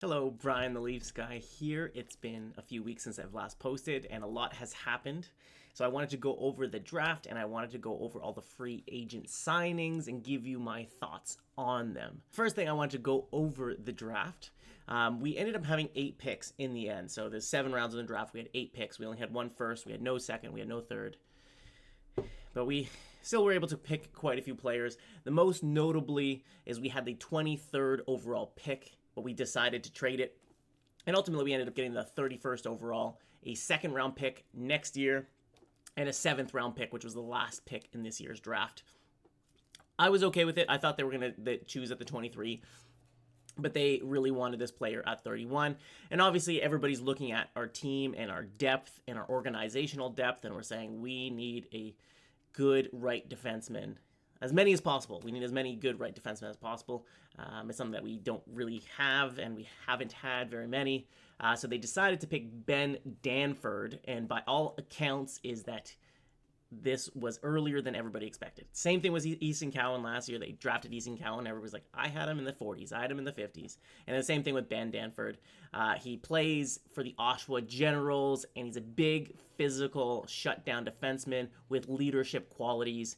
Hello, Brian the Leafs guy here. It's been a few weeks since I've last posted, and a lot has happened. So I wanted to go over the draft, and I wanted to go over all the free agent signings and give you my thoughts on them. First thing, I want to go over the draft. We ended up having 8 picks in the end. So there's 7 rounds in the draft. We had 8 picks. We only had one first. We had no second. We had no third. But we still were able to pick quite a few players. The most notably is we had the 23rd overall pick, but we decided to trade it. And ultimately, we ended up getting the 31st overall, a second round pick next year, and a 7th round pick, which was the last pick in this year's draft. I was okay with it. I thought they were going to choose at the 23, but they really wanted this player at 31. And obviously, everybody's looking at our team and our depth and our organizational depth, and we're saying we need a good right defenseman, as many as possible. We need as many good right defensemen as possible. It's something that we don't really have, and we haven't had very many. So they decided to pick Ben Danford, and by all accounts is that this was earlier than everybody expected. Same thing was Easton Cowan last year. They drafted Easton Cowan. Everybody was like, I had him in the 40s. I had him in the 50s. And the same thing with Ben Danford. He plays for the Oshawa Generals, and he's a big, physical, shutdown defenseman with leadership qualities.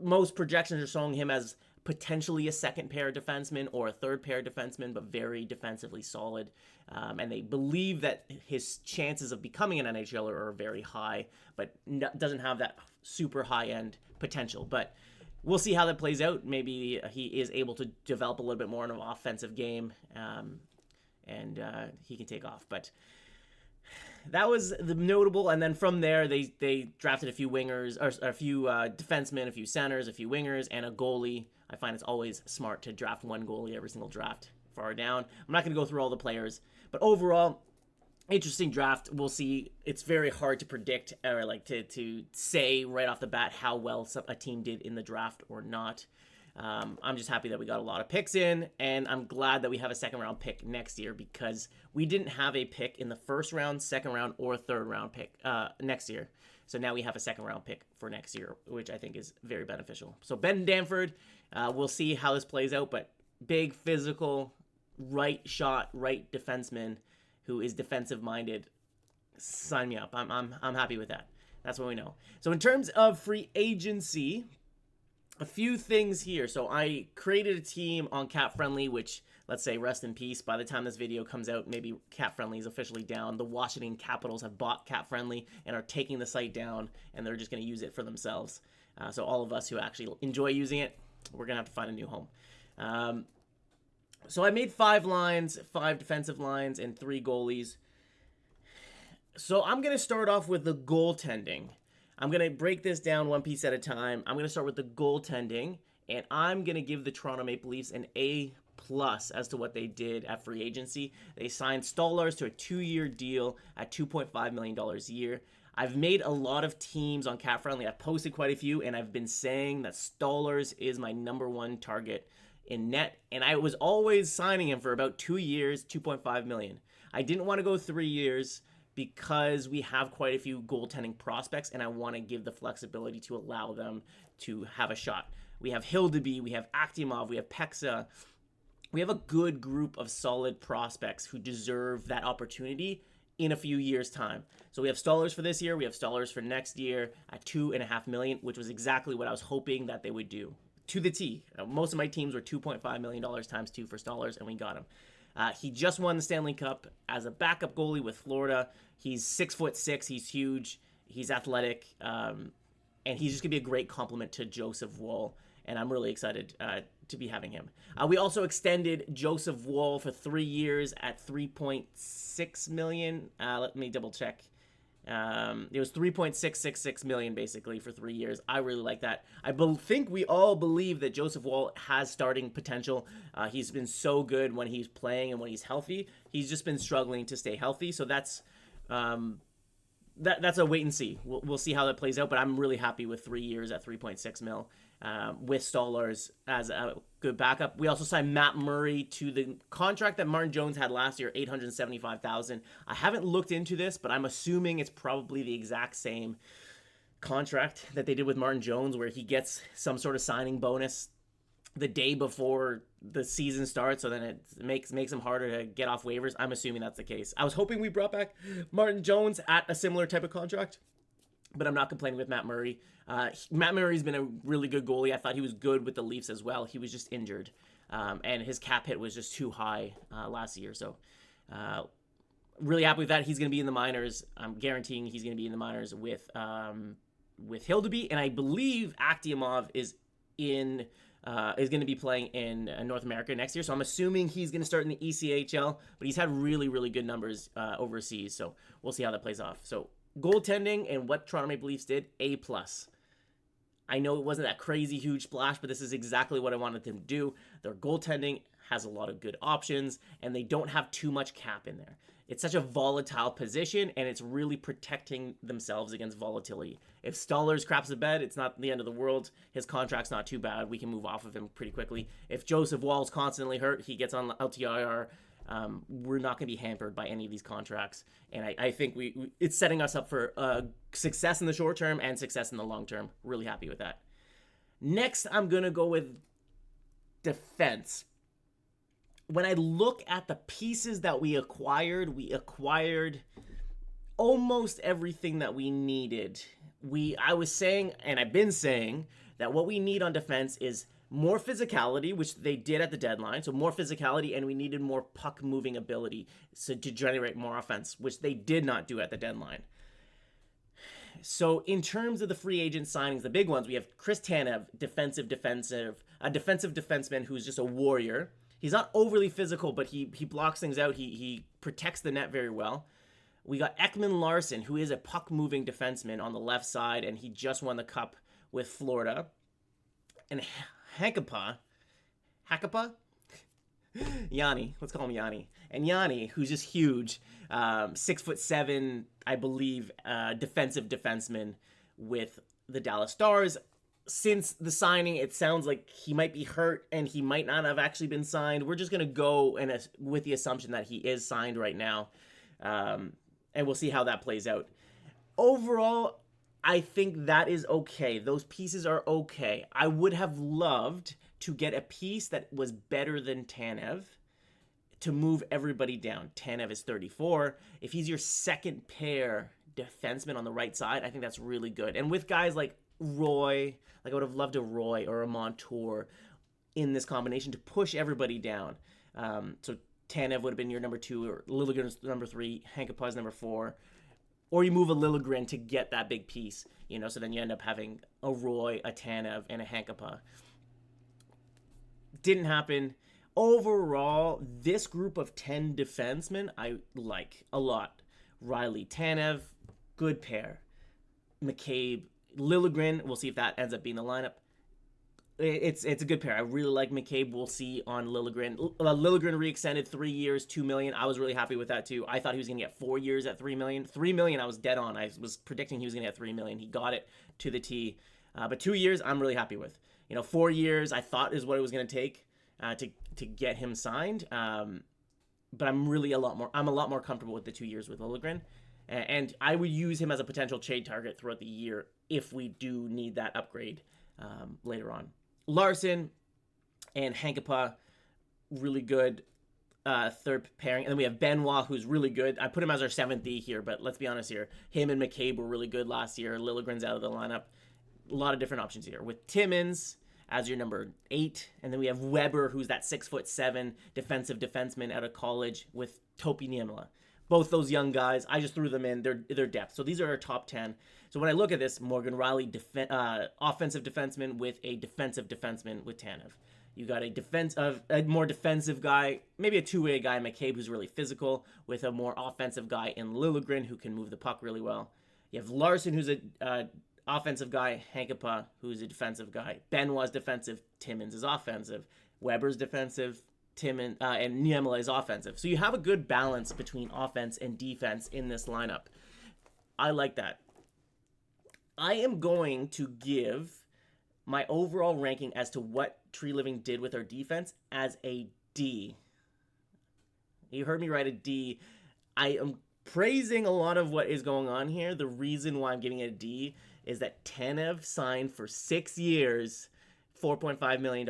Most projections are showing him as potentially a second pair defenseman or a third pair defenseman, but very defensively solid. And they believe that his chances of becoming an NHLer are very high, but doesn't have that super high end potential. But we'll see how that plays out. Maybe he is able to develop a little bit more in an offensive game, and he can take off. But that was the notable, and then from there they drafted a few wingers, or a few defensemen, a few centers, a few wingers, and a goalie. I find it's always smart to draft one goalie every single draft far down. I'm not going to go through all the players, but overall, interesting draft. We'll see. It's very hard to predict, or like to say right off the bat how well a team did in the draft or not. I'm just happy that we got a lot of picks in, and I'm glad that we have a second round pick next year, because we didn't have a pick in the first round, second round, or third round pick next year. So now we have a second round pick for next year, which I think is very beneficial. So Ben Danford, we'll see how this plays out, but big, physical, right shot, right defenseman who is defensive minded. Sign me up. I'm happy with that. That's what we know. So in terms of free agency, a few things here. So I created a team on Cap Friendly, which, let's say, rest in peace. By the time this video comes out, maybe Cap Friendly is officially down. The Washington Capitals have bought Cap Friendly and are taking the site down, and they're just going to use it for themselves. So all of us who actually enjoy using it, we're going to have to find a new home. So I made 5 lines, 5 defensive lines, and 3 goalies. So I'm going to start off with the goaltending. I'm going to break this down one piece at a time. I'm going to start with the goaltending, and I'm going to give the Toronto Maple Leafs an A+ as to what they did at free agency. They signed Stolarz to a 2-year deal at $2.5 million a year. I've made a lot of teams on Cap Friendly. I've posted quite a few, and I've been saying that Stolarz is my number one target in net, and I was always signing him for about 2 years, $2.5 million. I didn't want to go 3 years, because we have quite a few goaltending prospects, and I want to give the flexibility to allow them to have a shot. We have Hildeby, we have Akhtimov, we have Peksa. We have a good group of solid prospects who deserve that opportunity in a few years' time. So we have Stolarz for this year, we have Stolarz for next year at $2.5 million, which was exactly what I was hoping that they would do. To the T. Most of my teams were $2.5 million times 2 for Stolarz, and we got him. He just won the Stanley Cup as a backup goalie with Florida. He's 6'6", he's huge, he's athletic, and he's just gonna be a great complement to Joseph Woll. And I'm really excited to be having him. We also extended Joseph Woll for 3 years at $3.6 million. Let me double check. It was 3.666 million basically for 3 years. I really like that. I think we all believe that Joseph Woll has starting potential. He's been so good when he's playing and when he's healthy. He's just been struggling to stay healthy. So that's a wait and see. We'll see how that plays out. But I'm really happy with 3 years at 3.6 mil. With Stolarz as a good backup. We also signed Matt Murray to the contract that Martin Jones had last year, $875,000. I haven't looked into this, but I'm assuming it's probably the exact same contract that they did with Martin Jones, where he gets some sort of signing bonus the day before the season starts, so then it makes him harder to get off waivers. I'm assuming that's the case. I was hoping we brought back Martin Jones at a similar type of contract, but I'm not complaining with Matt Murray. Matt Murray's been a really good goalie. I thought he was good with the Leafs as well. He was just injured, and his cap hit was just too high last year. So really happy with that. He's going to be in the minors. I'm guaranteeing he's going to be in the minors with Hildeby, and I believe Akhtiamov is going to be playing in North America next year. So I'm assuming he's going to start in the ECHL, but he's had really, really good numbers overseas. So we'll see how that plays off. So goaltending and what Toronto Maple Leafs did, A+. I know it wasn't that crazy huge splash, but this is exactly what I wanted them to do. Their goaltending has a lot of good options, and they don't have too much cap in there. It's such a volatile position, and it's really protecting themselves against volatility. If Stolarz craps the bed, it's not the end of the world. His contract's not too bad. We can move off of him pretty quickly. If Joseph Wall's constantly hurt, he gets on LTIR. We're not going to be hampered by any of these contracts. And I think it's setting us up for success in the short term and success in the long term. Really happy with that. Next, I'm going to go with defense. When I look at the pieces that we acquired almost everything that we needed. I was saying, and I've been saying, that what we need on defense is more physicality, which they did at the deadline. So more physicality, and we needed more puck moving ability to generate more offense, which they did not do at the deadline. So in terms of the free agent signings, the big ones, we have Chris Tanev, a defensive defenseman who's just a warrior. He's not overly physical, but he blocks things out. He protects the net very well. We got Ekman Larsson, who is a puck-moving defenseman on the left side, and he just won the Cup with Florida. And Hakanpää? Yanni. Let's call him Yanni. And Yanni, who's just huge, 6'7", I believe, defensive defenseman with the Dallas Stars. Since the signing, it sounds like he might be hurt and he might not have actually been signed. We're just going to go with the assumption that he is signed right now. And we'll see how that plays out. Overall, I think that is okay. Those pieces are okay. I would have loved to get a piece that was better than Tanev to move everybody down. Tanev is 34. If he's your second pair defenseman on the right side, I think that's really good. And with guys like Roy, I would have loved a Roy or a Montour in this combination to push everybody down. So Tanev would have been your number 2, or Liljegren's number 3, Hakanpää's number 4. Or you move a Liljegren to get that big piece, so then you end up having a Roy, a Tanev, and a Hakanpää. Didn't happen. Overall, this group of 10 defensemen I like a lot. Riley, Tanev, good pair. McCabe, Liljegren, we'll see if that ends up being the lineup. It's a good pair. I really like McCabe. We'll see on Liljegren. Liljegren re-extended 3 years, $2 million. I was really happy with that too. I thought he was going to get 4 years at $3 million. $3 million, I was dead on. I was predicting he was going to get $3 million. He got it to the T. But 2 years, I'm really happy with. 4 years, I thought is what it was going to take to get him signed. But I'm a lot more comfortable with the 2 years with Liljegren. And I would use him as a potential trade target throughout the year if we do need that upgrade later on. Larsson and Hakanpää, really good third pairing. And then we have Benoit, who's really good. I put him as our 7th D here, but let's be honest here. Him and McCabe were really good last year. Liljegren's out of the lineup. A lot of different options here. With Timmins as your number 8. And then we have Weber, who's that 6'7" defensive defenseman out of college with Topi Niemela. Both those young guys, I just threw them in. Their depth. So these are our top 10. So when I look at this, Morgan Rielly, offensive defenseman with a defensive defenseman with Tanev. You got a more defensive guy, maybe a two-way guy, McCabe, who's really physical, with a more offensive guy in Liljegren, who can move the puck really well. You have Larsson, who's a offensive guy, Hakanpää, who's a defensive guy. Benoit's defensive, Timmins is offensive. Weber's defensive, and Niemela is offensive. So you have a good balance between offense and defense in this lineup. I like that. I am going to give my overall ranking as to what Treliving did with our defense as a D. You heard me write a D. I am praising a lot of what is going on here. The reason why I'm giving it a D is that Tanev signed for 6 years $4.5 million.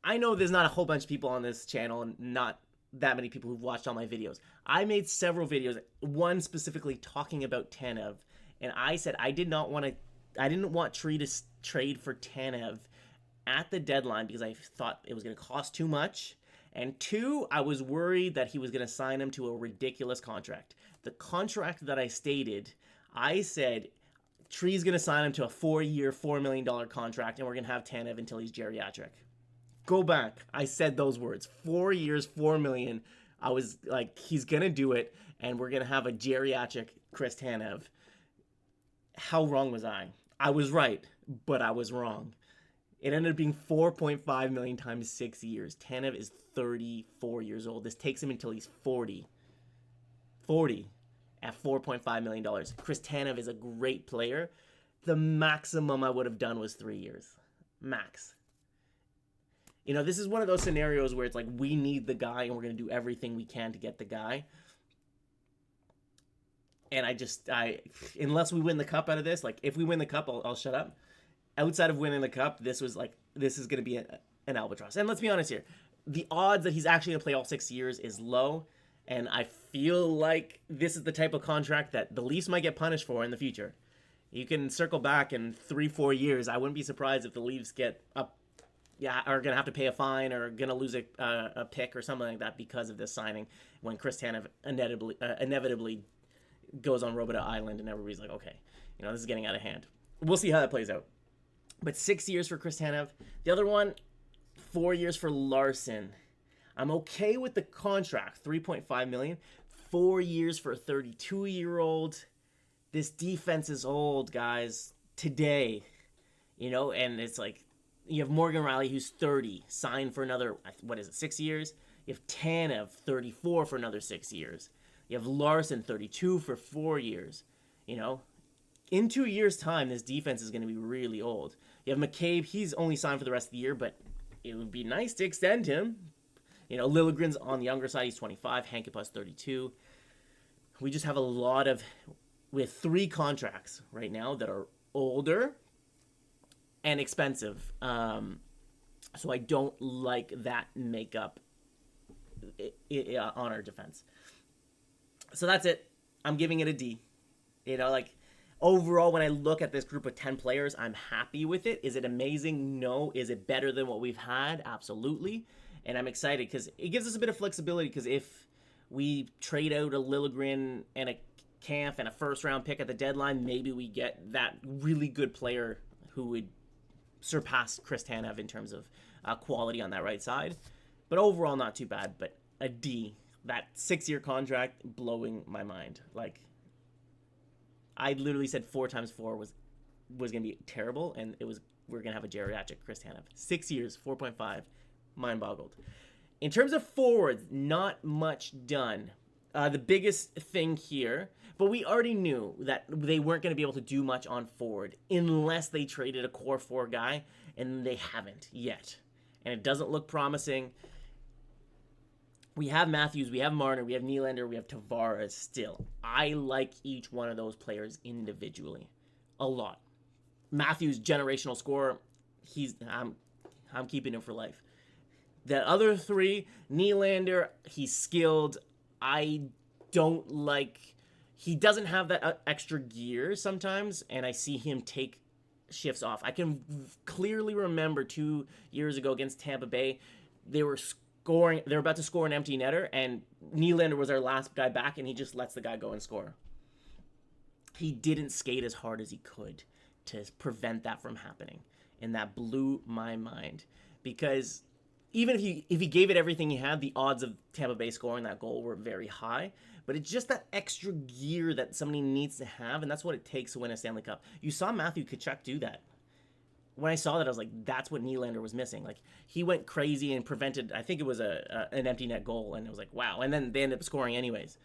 I know there's not a whole bunch of people on this channel and not that many people who've watched all my videos. I made several videos, one specifically talking about Tanev, and I said I didn't want Tree to trade for Tanev at the deadline because I thought it was going to cost too much. And two, I was worried that he was going to sign him to a ridiculous contract. The contract that I stated, I said Tree's going to sign him to a 4-year, $4 million contract, and we're going to have Tanev until he's geriatric. Go back. I said those words. 4 years, $4 million. I was like, he's going to do it, and we're going to have a geriatric Chris Tanev. How wrong was I? I was right, but I was wrong. It ended up being 4.5 million times 6 years. Tanev is 34 years old. This takes him until he's 40. 40 at $4.5 million. Chris Tanev is a great player. The maximum I would have done was 3 years. Max. You know, this is one of those scenarios where it's like, we need the guy and we're going to do everything we can to get the guy. And unless we win the cup out of this, like if we win the cup, I'll shut up. Outside of winning the cup, this is going to be an albatross. And let's be honest here. The odds that he's actually going to play all 6 years is low. And I feel like this is the type of contract that the Leafs might get punished for in the future. You can circle back in 3-4 years. I wouldn't be surprised if the Leafs are going to have to pay a fine or going to lose a pick or something like that because of this signing when Chris Tanev inevitably goes on Robidas Island and everybody's like, okay, you know, this is getting out of hand. We'll see how that plays out. But 6 years for Chris Tanev. The other one, 4 years for Larson. I'm okay with the contract, $3.5 million. 4 years for a 32-year-old. This defense is old, guys. Today, you know, and it's like, you have Morgan Rielly, who's 30, signed for another, 6 years? You have Tanev, 34, for another 6 years. You have Larson, 32, for 4 years. You know, in 2 years' time, this defense is going to be really old. You have McCabe, he's only signed for the rest of the year, but it would be nice to extend him. You know, Liljegren's on the younger side, he's 25, Hankapus, 32. We just have we have 3 contracts right now that are older and expensive. So I don't like that makeup on our defense. So that's it. I'm giving it a D. You know, like, overall, when I look at this group of 10 players, I'm happy with it. Is it amazing? No. Is it better than what we've had? Absolutely. And I'm excited because it gives us a bit of flexibility, because if we trade out a Liljegren and a Kampf and a first-round pick at the deadline, maybe we get that really good player who would surpass Chris Tanev in terms of quality on that right side. But overall, not too bad, but a D. That 6-year contract blowing my mind. Like, I literally said 4 times 4 was going to be terrible, and we're going to have a geriatric Chris Tanev. 6 years, 4.5, mind boggled. In terms of forwards, not much done. The biggest thing here, but we already knew that they weren't going to be able to do much on forward unless they traded a core 4 guy, and they haven't yet. And it doesn't look promising. We have Matthews, we have Marner, we have Nylander, we have Tavares still. I like each one of those players individually a lot. Matthews, generational scorer. I'm keeping him for life. The other 3, Nylander, he's skilled. I don't like... He doesn't have that extra gear sometimes, and I see him take shifts off. I can clearly remember 2 years ago against Tampa Bay, they were about to score an empty netter, and Nylander was our last guy back, and he just lets the guy go and score. He didn't skate as hard as he could to prevent that from happening, and that blew my mind, because even if he gave it everything he had, the odds of Tampa Bay scoring that goal were very high. But it's just that extra gear that somebody needs to have, and that's what it takes to win a Stanley Cup. You saw Matthew Tkachuk do that. When I saw that, I was like, that's what Nylander was missing. Like, he went crazy and prevented, I think it was an empty net goal, and it was like, wow. And then they ended up scoring anyways.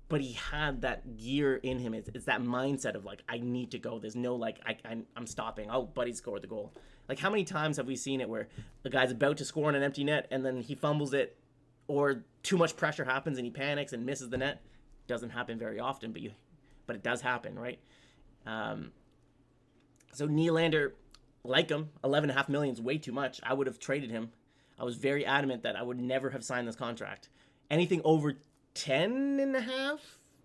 But he had that gear in him. It's that mindset of, like, I need to go. There's no, like, I'm stopping. Oh, buddy scored the goal. Like, how many times have we seen it where the guy's about to score on an empty net, and then he fumbles it, or too much pressure happens and he panics and misses the net? Doesn't happen very often, but it does happen, right? So Nylander, like him. 11.5 million is way too much. I would have traded him. I was very adamant that I would never have signed this contract. Anything over 10.5,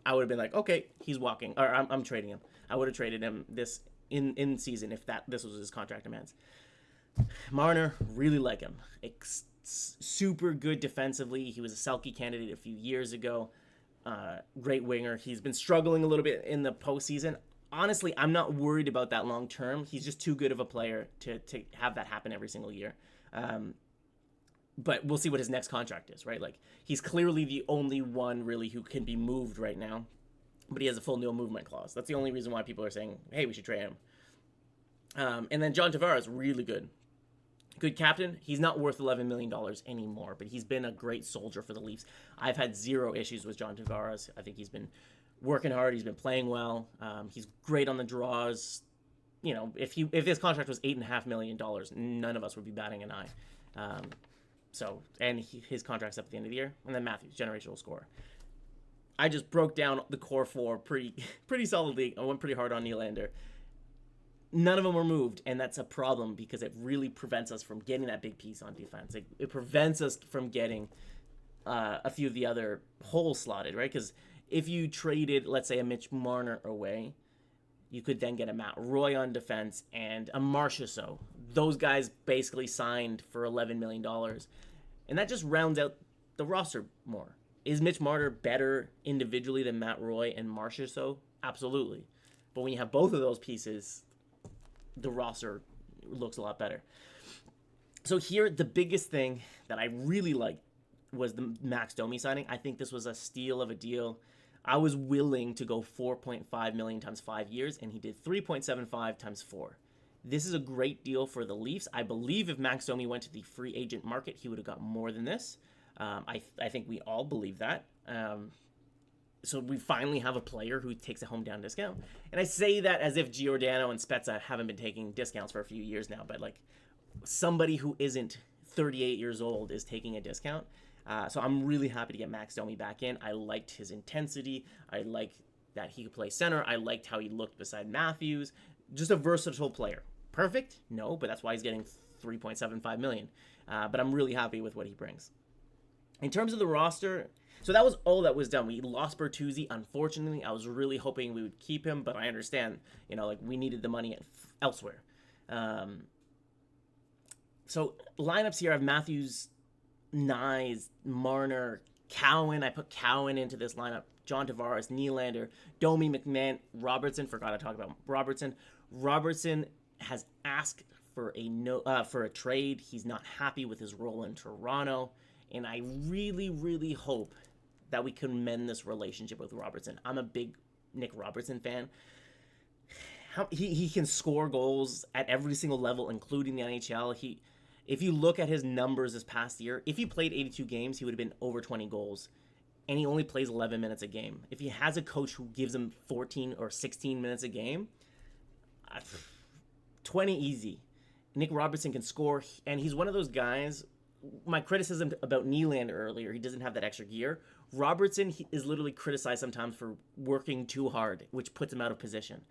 I would have been like, okay, he's walking, or I'm trading him. I would have traded him this in season if this was his contract demands. Marner, really like him. Super good defensively. He was a Selke candidate a few years ago. Great winger. He's been struggling a little bit in the postseason. Honestly, I'm not worried about that long term. He's just too good of a player to have that happen every single year. But we'll see what his next contract is, right? Like, he's clearly the only one really who can be moved right now, but he has a full no movement clause. That's the only reason why people are saying, hey, we should trade him. And then John Tavares, really good. Good captain. He's not worth $11 million anymore, but he's been a great soldier for the Leafs. I've had zero issues with John Tavares. I think he's been working hard. He's been playing well. He's great on the draws. You know, if his contract was $8.5 million, none of us would be batting an eye. His contract's up at the end of the year. And then Matthews, generational scorer. I just broke down the core four pretty solidly. I went pretty hard on Nylander. None of them were moved, and that's a problem because it really prevents us from getting that big piece on defense. It prevents us from getting a few of the other holes slotted, right? Because if you traded, let's say, a Mitch Marner away, you could then get a Matt Roy on defense and a Marchessault. Those guys basically signed for $11 million, and that just rounds out the roster more. Is Mitch Marner better individually than Matt Roy and Marchessault? Absolutely. But when you have both of those pieces, the roster looks a lot better. So here, the biggest thing that I really liked was the Max Domi signing. I think this was a steal of a deal. I was willing to go 4.5 million times 5 years, and he did 3.75 times 4. This is a great deal for the Leafs. I believe if Max Domi went to the free agent market, he would have got more than this. I think we all believe that. So we finally have a player who takes a hometown discount. And I say that as if Giordano and Spezza haven't been taking discounts for a few years now, but like somebody who isn't 38 years old is taking a discount. So I'm really happy to get Max Domi back in. I liked his intensity. I liked that he could play center. I liked how he looked beside Matthews. Just a versatile player. Perfect? No, but that's why he's getting $3.75 million. But I'm really happy with what he brings. In terms of the roster, so that was all that was done. We lost Bertuzzi. Unfortunately, I was really hoping we would keep him, but I understand, we needed the money elsewhere. So lineups here, I have Matthews, Nyes, Marner, Cowan. I put Cowan into this lineup. John Tavares, Nylander, Domi, McMahon, Robertson. Forgot to talk about Robertson. Robertson has asked for a trade. He's not happy with his role in Toronto, and I really, really hope that we can mend this relationship with Robertson. I'm a big Nick Robertson fan. He can score goals at every single level, including the NHL. If you look at his numbers this past year, if he played 82 games, he would have been over 20 goals. And he only plays 11 minutes a game. If he has a coach who gives him 14 or 16 minutes a game, 20 easy. Nick Robertson can score, and he's one of those guys. My criticism about Nylander earlier, he doesn't have that extra gear. Robertson is literally criticized sometimes for working too hard, which puts him out of position.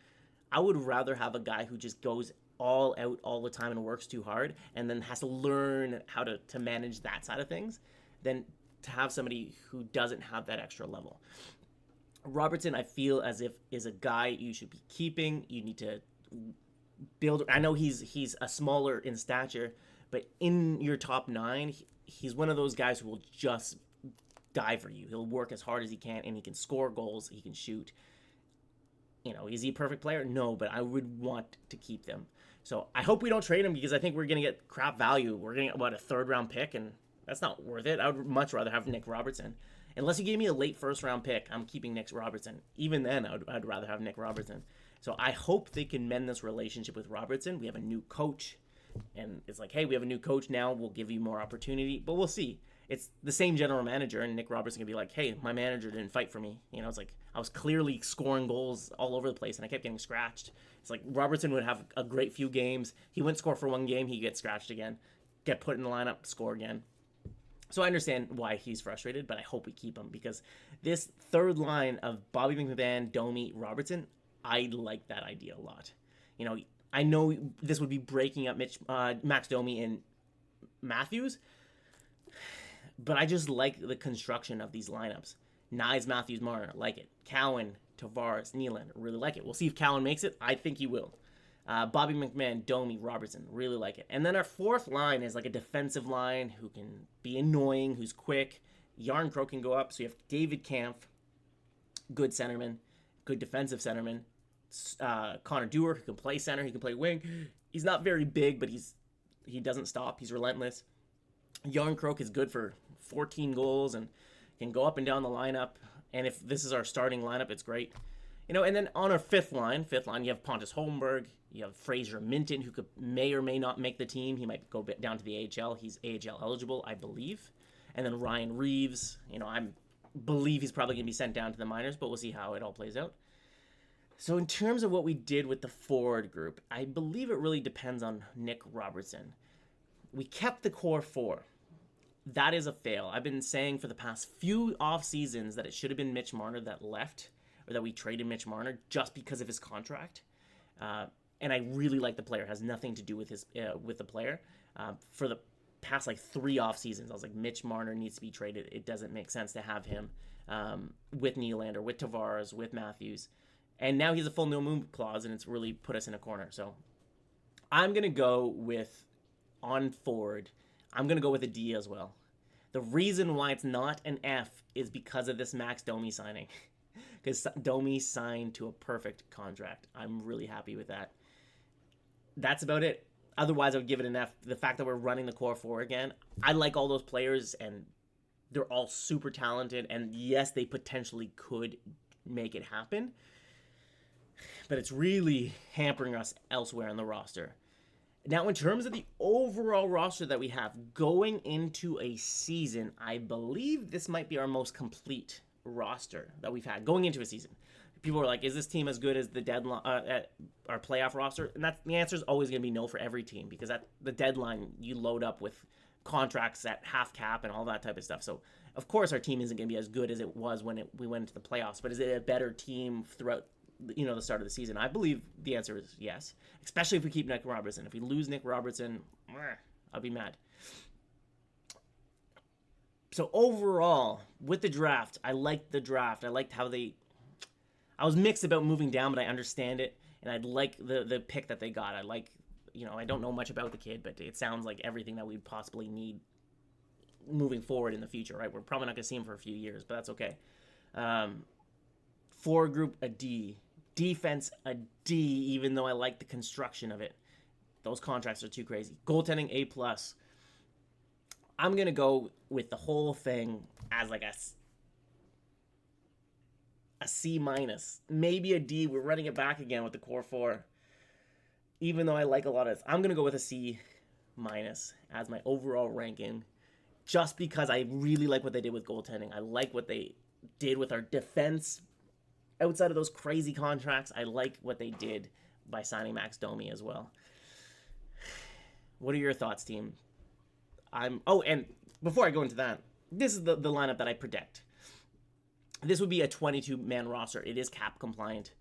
I would rather have a guy who just goes all out all the time and works too hard and then has to learn how to manage that side of things than to have somebody who doesn't have that extra level. Robertson, I feel as if is a guy you should be keeping. You need to build. I know he's a smaller in stature, but in your top 9, he's one of those guys who will just die for you. He'll work as hard as he can, and he can score goals. He can shoot. Is he a perfect player? No, but I would want to keep them. So I hope we don't trade him because I think we're going to get crap value. We're going to get, a third-round pick, and that's not worth it. I would much rather have Nick Robertson. Unless you gave me a late first-round pick, I'm keeping Nick Robertson. Even then, I'd rather have Nick Robertson. So I hope they can mend this relationship with Robertson. We have a new coach, and it's like, hey, we have a new coach now. We'll give you more opportunity, but we'll see. It's the same general manager, and Nick Robertson can be like, hey, my manager didn't fight for me. It's like I was clearly scoring goals all over the place, and I kept getting scratched. It's like Robertson would have a great few games. He wouldn't score for one game. He'd get scratched again, get put in the lineup, score again. So I understand why he's frustrated, but I hope we keep him because this third line of Bobby McMahon, Domi, Robertson, I like that idea a lot. I know this would be breaking up Max Domi and Matthews, but I just like the construction of these lineups. Nyes, Matthews, Marner, like it. Cowan, Tavares, Nylander, really like it. We'll see if Cowan makes it. I think he will. Bobby McMahon, Domi, Robertson, really like it. And then our fourth line is like a defensive line who can be annoying, who's quick. Yarncrow can go up. So you have David Kampf, good centerman, good defensive centerman. Connor Dewar, who can play center, he can play wing. He's not very big, but he doesn't stop. He's relentless. Yarncrow is good for 14 goals and can go up and down the lineup. And if this is our starting lineup, it's great. And then on our fifth line, you have Pontus Holmberg, you have Fraser Minton, who may or may not make the team. He might go down to the AHL. He's AHL eligible, I believe. And then Ryan Reeves, I believe he's probably going to be sent down to the minors, but we'll see how it all plays out. So in terms of what we did with the forward group, I believe it really depends on Nick Robertson. We kept the core four. That is a fail. I've been saying for the past few off seasons that it should have been Mitch Marner that left, or that we traded Mitch Marner just because of his contract. And I really like the player. It has nothing to do with the player. For the past 3 off seasons, I was like, Mitch Marner needs to be traded. It doesn't make sense to have him with Nylander, with Tavares, with Matthews. And now he's a full no move clause, and it's really put us in a corner. So I'm going to go with, on forward, I'm going to go with a D as well. The reason why it's not an F is because of this Max Domi signing. Because Domi signed to a perfect contract. I'm really happy with that. That's about it. Otherwise, I would give it an F. The fact that we're running the core four again, I like all those players, and they're all super talented. And yes, they potentially could make it happen. But it's really hampering us elsewhere in the roster. Now, in terms of the overall roster that we have going into a season, I believe this might be our most complete roster that we've had going into a season. People are like, is this team as good as the deadline, our playoff roster? And the answer is always going to be no for every team, because at the deadline, you load up with contracts at half cap and all that type of stuff. So, of course, our team isn't going to be as good as it was when we went into the playoffs. But is it a better team throughout the start of the season? I believe the answer is yes, especially if we keep Nick Robertson. If we lose Nick Robertson, I'll be mad. So overall, with the draft, I liked the draft. I liked how I was mixed about moving down, but I understand it, and I like the pick that they got. I like, I don't know much about the kid, but it sounds like everything that we possibly need moving forward in the future, right? We're probably not going to see him for a few years, but that's okay. Forward group, a D. Defense, a D, even though I like the construction of it. Those contracts are too crazy. Goaltending, A+. I'm going to go with the whole thing as like a C-. Maybe a D. We're running it back again with the core four. Even though I like a lot of this, I'm going to go with a C- as my overall ranking, just because I really like what they did with goaltending. I like what they did with our defense. Outside of those crazy contracts, I like what they did by signing Max Domi as well. What are your thoughts, team? And before I go into that, this is the lineup that I predict. This would be a 22-man roster. It is cap compliant,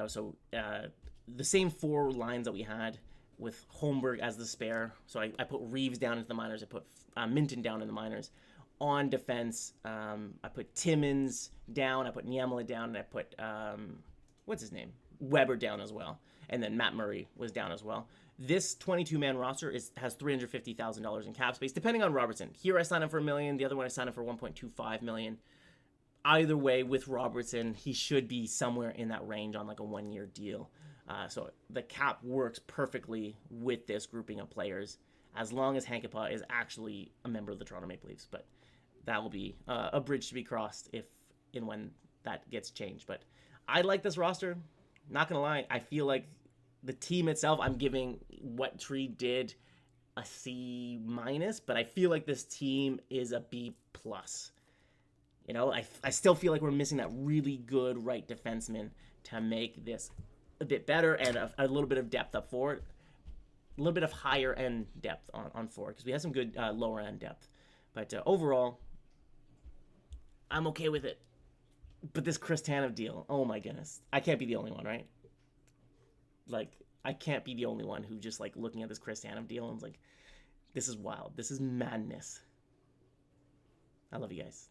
so the same 4 lines that we had with Holmberg as the spare. So I put Reeves down into the minors. I put Minton down in the minors. On defense, I put Timmins down, I put Niemela down, and I put, what's his name? Weber down as well. And then Matt Murray was down as well. This 22-man roster has $350,000 in cap space, depending on Robertson. Here I signed him for $1 million. The other one I signed him for $1.25 million. Either way, with Robertson, he should be somewhere in that range on like a 1-year deal. So the cap works perfectly with this grouping of players, as long as Hankapaa is actually a member of the Toronto Maple Leafs. But that will be a bridge to be crossed if and when that gets changed. But I like this roster. Not going to lie. I feel like the team itself, I'm giving what Tree did a C-, but I feel like this team is a B+. I still feel like we're missing that really good right defenseman to make this a bit better, and a little bit of depth up forward. A little bit of higher end depth on forward, because we have some good lower end depth. But overall, I'm okay with it. But this Chris Tanev deal, oh my goodness. I can't be the only one, right? Like, I can't be the only one who just like looking at this Chris Tanev deal and was like, this is wild. This is madness. I love you guys.